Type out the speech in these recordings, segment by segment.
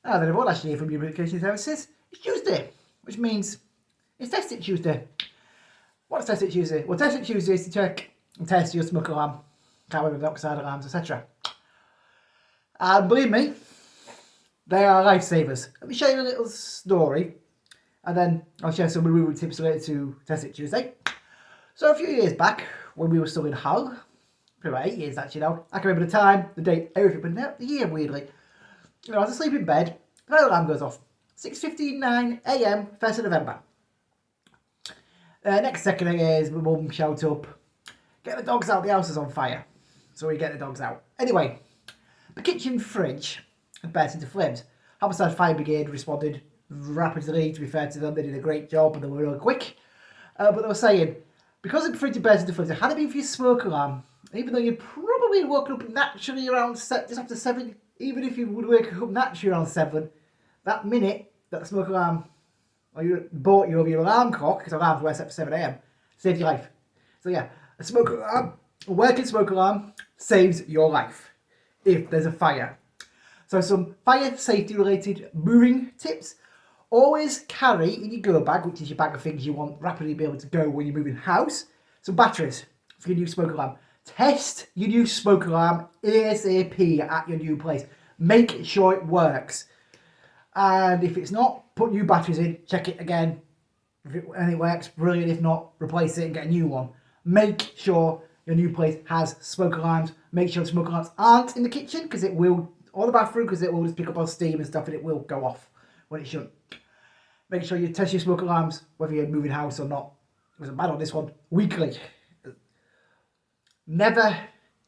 And then everyone last year from Communication Services, it's Tuesday, which means it's Test It Tuesday. What's Test It Tuesday? Well, Test It Tuesday is to check and test your smoke alarm, carbon monoxide alarms, etc. And believe me, they are lifesavers. Let me show you a little story, and then I'll share some removal tips related to Test It Tuesday. So a few years back, when we were still in Hull, probably about 8 years actually now, I can remember the time, the date, everything, but now the year weirdly. I was asleep in bed, the fire alarm goes off. 6:59 AM, 1st of November. Next second is my mum shout up, get the dogs out, the house is on fire. So we get the dogs out. Anyway, the kitchen fridge had burst into flames. Homicide Fire Brigade responded rapidly, to be fair to them, they did a great job and they were real quick. But they were saying, because the fridge had burst into flames, it had it been for your smoke alarm, even though you'd probably woken up naturally around just after 7, even if you would wake up naturally around 7, that minute that the smoke alarm, or you bought you over your alarm clock, because alarms were set for 7 AM, saved your life. So yeah, a smoke alarm, a working smoke alarm saves your life if there's a fire. So some fire safety related moving tips. Always carry in your go bag, which is your bag of things you want rapidly be able to go when you're moving house, some batteries for your new smoke alarm. Test your new smoke alarm ASAP at your new place. Make sure it works. And if it's not, put new batteries in, check it again. And it works, brilliant. If not, replace it and get a new one. Make sure your new place has smoke alarms. Make sure the smoke alarms aren't in the kitchen, because it will, or the bathroom, because it will just pick up on steam and stuff and it will go off when it shouldn't. Make sure you test your smoke alarms, whether you're moving house or not. It wasn't bad on this one. Weekly. Never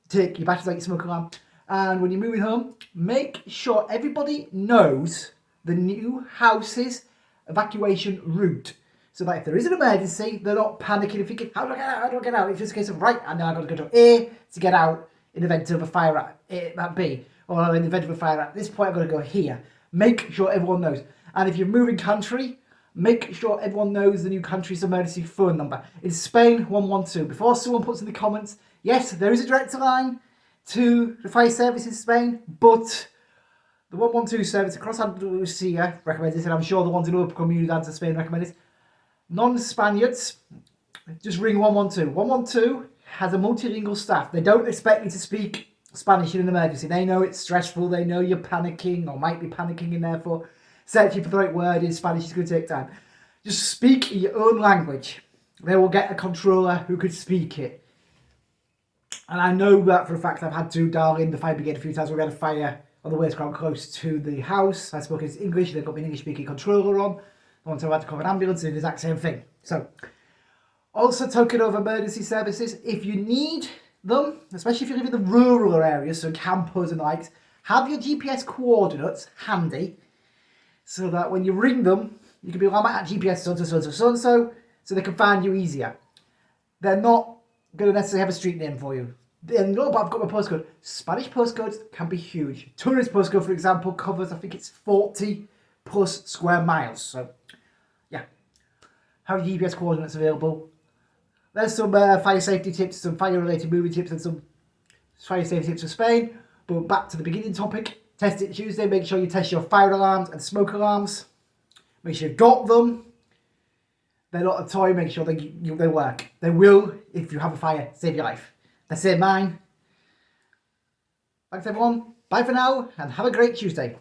take your batteries out your smoke alarm. And when you're moving home, make sure everybody knows the new house's evacuation route. So that if there is an emergency, they're not panicking and thinking, how do I get out? How do I get out? It's just a case of, right, and now I've got to go to A to get out in the event of a fire at B. Or in the event of a fire at this point, I've got to go here. Make sure everyone knows. And if you're moving country, make sure everyone knows the new country's emergency phone number. In Spain, 112. Before someone puts in the comments, yes, there is a direct line to the fire service in Spain, but the 112 service across Andalusia recommends this, and I'm sure the ones in other communities in Spain recommend this. Non-Spaniards, just ring 112. 112 has a multilingual staff. They don't expect you to speak Spanish in an emergency. They know it's stressful. They know you're panicking or might be panicking, and therefore searching for the right word in Spanish is going to take time. Just speak in your own language. They will get a controller who could speak it. And I know that for a fact. I've had to dial in the fire brigade a few times where we had a fire on the waste ground close to the house. I spoke in English, they've got me an English speaking controller on. Once I had to call an ambulance, and the exact same thing. So, also talking of emergency services, if you need them, especially if you live in the rural areas, so campers and the likes, have your GPS coordinates handy, so that when you ring them, you can be like, I'm at GPS so-and-so, so they can find you easier. They're not going to necessarily have a street name for you. No, but I've got my postcode. Spanish postcodes can be huge. Tourist postcode, for example, covers, I think it's 40 plus square miles. So, yeah. Have your GPS coordinates available. There's some fire safety tips, some fire-related moving tips, and some fire safety tips for Spain. But back to the beginning topic. Test It Tuesday. Make sure you test your fire alarms and smoke alarms. Make sure you've got them. They're not a toy. Make sure they work. They will, if you have a fire, save your life. That's it, mine. Thanks, everyone. Bye for now, and have a great Tuesday.